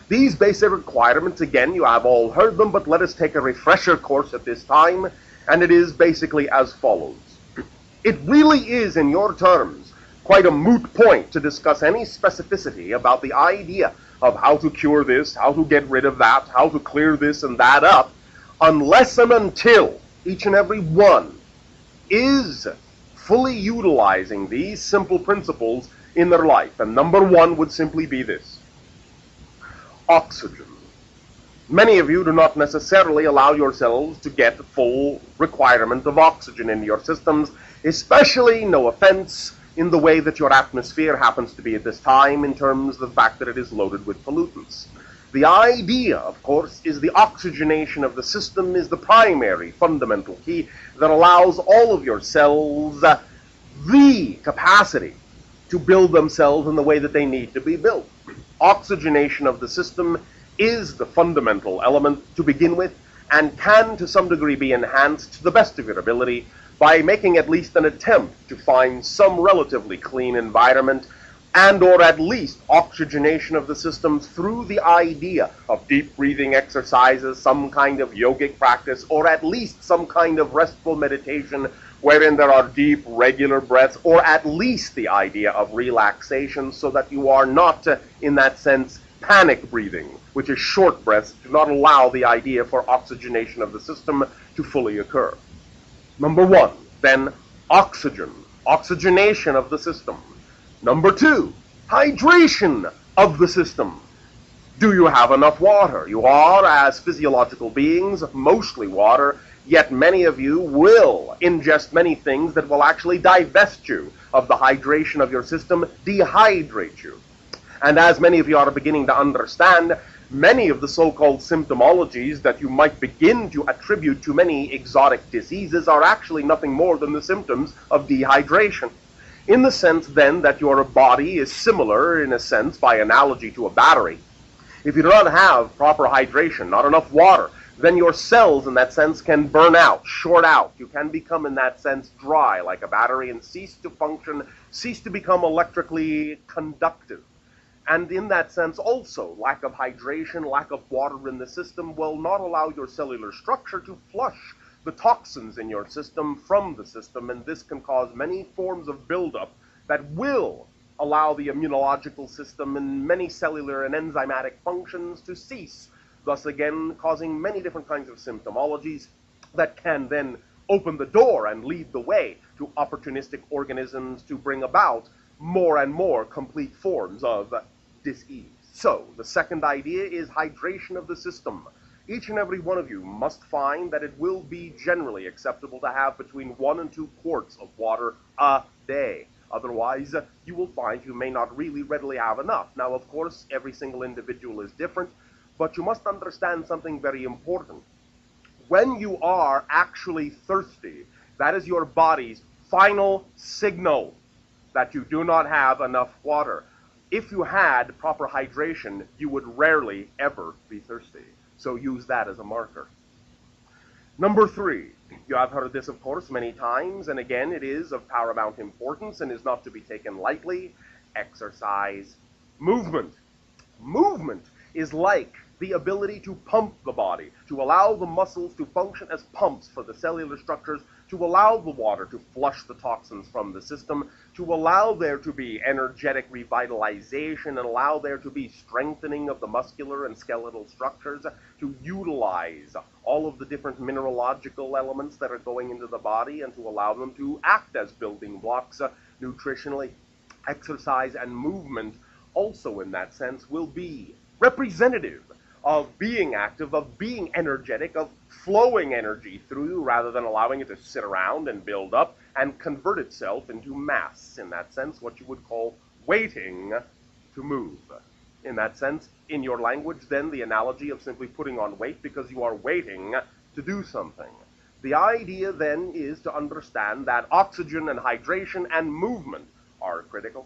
These basic requirements, again, you have all heard them, but let us take a refresher course at this time, and it is basically as follows. It really is, in your terms, quite a moot point to discuss any specificity about the idea of how to cure this, how to get rid of that, how to clear this and that up, unless and until each and every one is fully utilizing these simple principles in their life. And number one would simply be this: oxygen. Many of you do not necessarily allow yourselves to get full requirement of oxygen in your systems, especially, no offense, in the way that your atmosphere happens to be at this time in terms of the fact that it is loaded with pollutants. The idea, of course, is the oxygenation of the system is the primary fundamental key that allows all of your cells the capacity to build themselves in the way that they need to be built. Oxygenation of the system is the fundamental element to begin with, and can to some degree be enhanced to the best of your ability by making at least an attempt to find some relatively clean environment, and or at least oxygenation of the system through the idea of deep breathing exercises, some kind of yogic practice, or at least some kind of restful meditation wherein there are deep, regular breaths, or at least the idea of relaxation, so that you are not, in that sense, panic breathing, which is short breaths, do not allow the idea for oxygenation of the system to fully occur. Number one, then, oxygen, oxygenation of the system. Number two, hydration of the system. Do you have enough water? You are, as physiological beings, mostly water, yet many of you will ingest many things that will actually divest you of the hydration of your system, dehydrate you. And as many of you are beginning to understand, many of the so-called symptomologies that you might begin to attribute to many exotic diseases are actually nothing more than the symptoms of dehydration. In the sense, then, that your body is similar, in a sense, by analogy to a battery. If you do not have proper hydration, not enough water, then your cells, in that sense, can burn out, short out. You can become, in that sense, dry, like a battery, and cease to function, cease to become electrically conductive. And in that sense, also, lack of hydration, lack of water in the system will not allow your cellular structure to flush the toxins in your system from the system, and this can cause many forms of buildup that will allow the immunological system and many cellular and enzymatic functions to cease, thus again causing many different kinds of symptomologies that can then open the door and lead the way to opportunistic organisms to bring about more and more complete forms of disease. So, the second idea is hydration of the system. Each and every one of you must find that it will be generally acceptable to have between 1 and 2 quarts of water a day. Otherwise, you will find you may not really readily have enough. Now, of course, every single individual is different, but you must understand something very important. When you are actually thirsty, that is your body's final signal that you do not have enough water. If you had proper hydration, you would rarely ever be thirsty. So use that as a marker. Number 3, you have heard this, of course, many times, and again, it is of paramount importance and is not to be taken lightly: exercise, movement. Movement is like the ability to pump the body, to allow the muscles to function as pumps for the cellular structures, to allow the water to flush the toxins from the system, to allow there to be energetic revitalization, and allow there to be strengthening of the muscular and skeletal structures, to utilize all of the different mineralogical elements that are going into the body and to allow them to act as building blocks nutritionally. Exercise and movement also, in that sense, will be representative of being active, of being energetic, of flowing energy through you rather than allowing it to sit around and build up and convert itself into mass. In that sense, what you would call waiting to move. In that sense, in your language, then, the analogy of simply putting on weight because you are waiting to do something. The idea, then, is to understand that oxygen and hydration and movement are critical.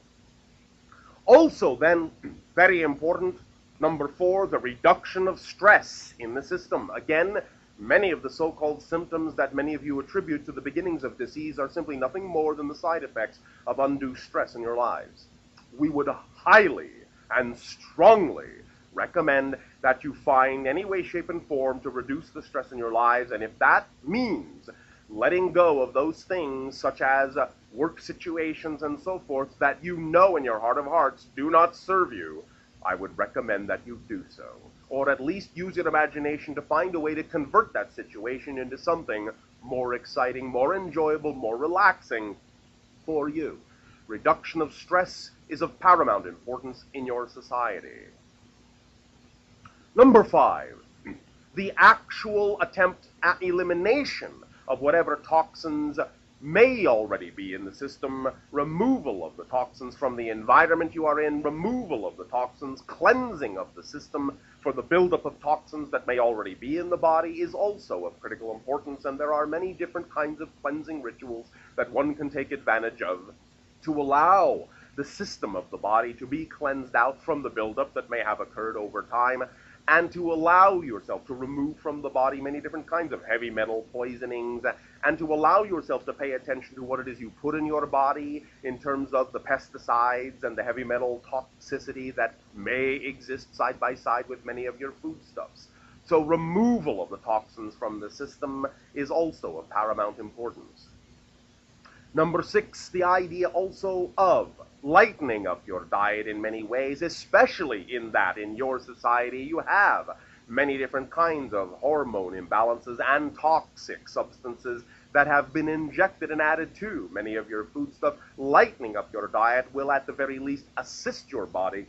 Also, then, very important, number 4, the reduction of stress in the system. Again, many of the so-called symptoms that many of you attribute to the beginnings of disease are simply nothing more than the side effects of undue stress in your lives. We would highly and strongly recommend that you find any way, shape, and form to reduce the stress in your lives, and if that means letting go of those things such as work situations and so forth that you know in your heart of hearts do not serve you, I would recommend that you do so. Or at least use your imagination to find a way to convert that situation into something more exciting, more enjoyable, more relaxing for you. Reduction of stress is of paramount importance in your society. Number 5, the actual attempt at elimination of whatever toxins may already be in the system, removal of the toxins from the environment you are in, removal of the toxins, cleansing of the system for the buildup of toxins that may already be in the body is also of critical importance, and there are many different kinds of cleansing rituals that one can take advantage of to allow the system of the body to be cleansed out from the buildup that may have occurred over time, and to allow yourself to remove from the body many different kinds of heavy metal poisonings, and to allow yourself to pay attention to what it is you put in your body in terms of the pesticides and the heavy metal toxicity that may exist side by side with many of your foodstuffs. So removal of the toxins from the system is also of paramount importance. Number 6, the idea also of lightening up your diet in many ways, especially in that in your society you have many different kinds of hormone imbalances and toxic substances that have been injected and added to many of your foodstuff. Lightening up your diet will at the very least assist your body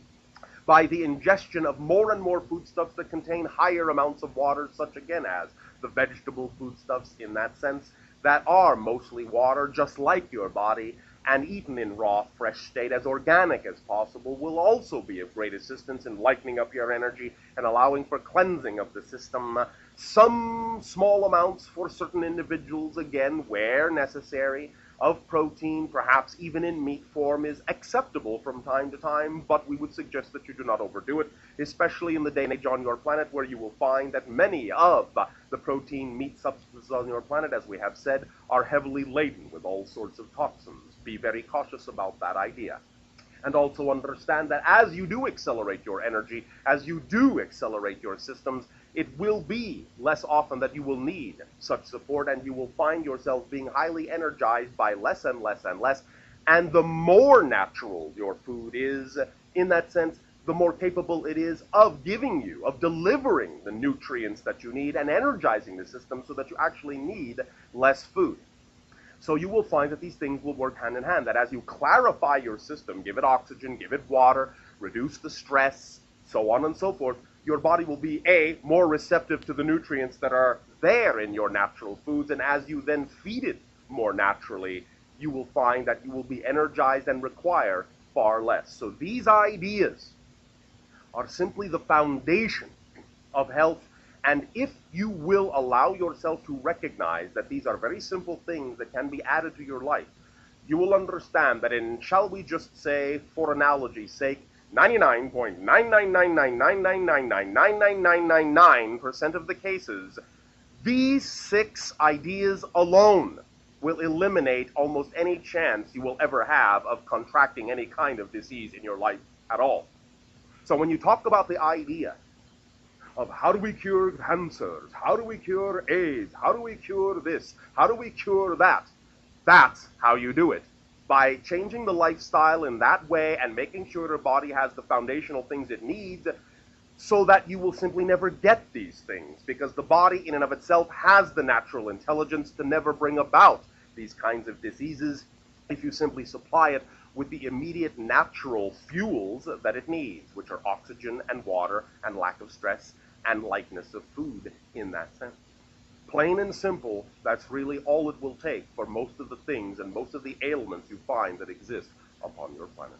by the ingestion of more and more foodstuffs that contain higher amounts of water, such again as the vegetable foodstuffs in that sense, that are mostly water, just like your body, and eaten in raw, fresh state, as organic as possible, will also be of great assistance in lightening up your energy and allowing for cleansing of the system. Some small amounts for certain individuals, again, where necessary, of protein, perhaps even in meat form, is acceptable from time to time, but we would suggest that you do not overdo it, especially in the day and age on your planet where you will find that many of the protein meat substances on your planet, as we have said, are heavily laden with all sorts of toxins. Be very cautious about that idea. And also understand that as you do accelerate your energy, as you do accelerate your systems, it will be less often that you will need such support, and you will find yourself being highly energized by less and less and less. And the more natural your food is, in that sense, the more capable it is of giving you, of delivering the nutrients that you need and energizing the system so that you actually need less food. So you will find that these things will work hand in hand, that as you clarify your system, give it oxygen, give it water, reduce the stress, so on and so forth, your body will be, A, more receptive to the nutrients that are there in your natural foods, and as you then feed it more naturally, you will find that you will be energized and require far less. So these ideas are simply the foundation of health, and if you will allow yourself to recognize that these are very simple things that can be added to your life, you will understand that in, shall we just say, for analogy's sake, 99.99999999999% of the cases, these 6 ideas alone will eliminate almost any chance you will ever have of contracting any kind of disease in your life at all. So when you talk about the idea of how do we cure cancers, how do we cure AIDS, how do we cure this, how do we cure that, that's how you do it. By changing the lifestyle in that way and making sure your body has the foundational things it needs so that you will simply never get these things, because the body in and of itself has the natural intelligence to never bring about these kinds of diseases if you simply supply it with the immediate natural fuels that it needs, which are oxygen and water and lack of stress and lightness of food in that sense. Plain and simple, that's really all it will take for most of the things and most of the ailments you find that exist upon your planet.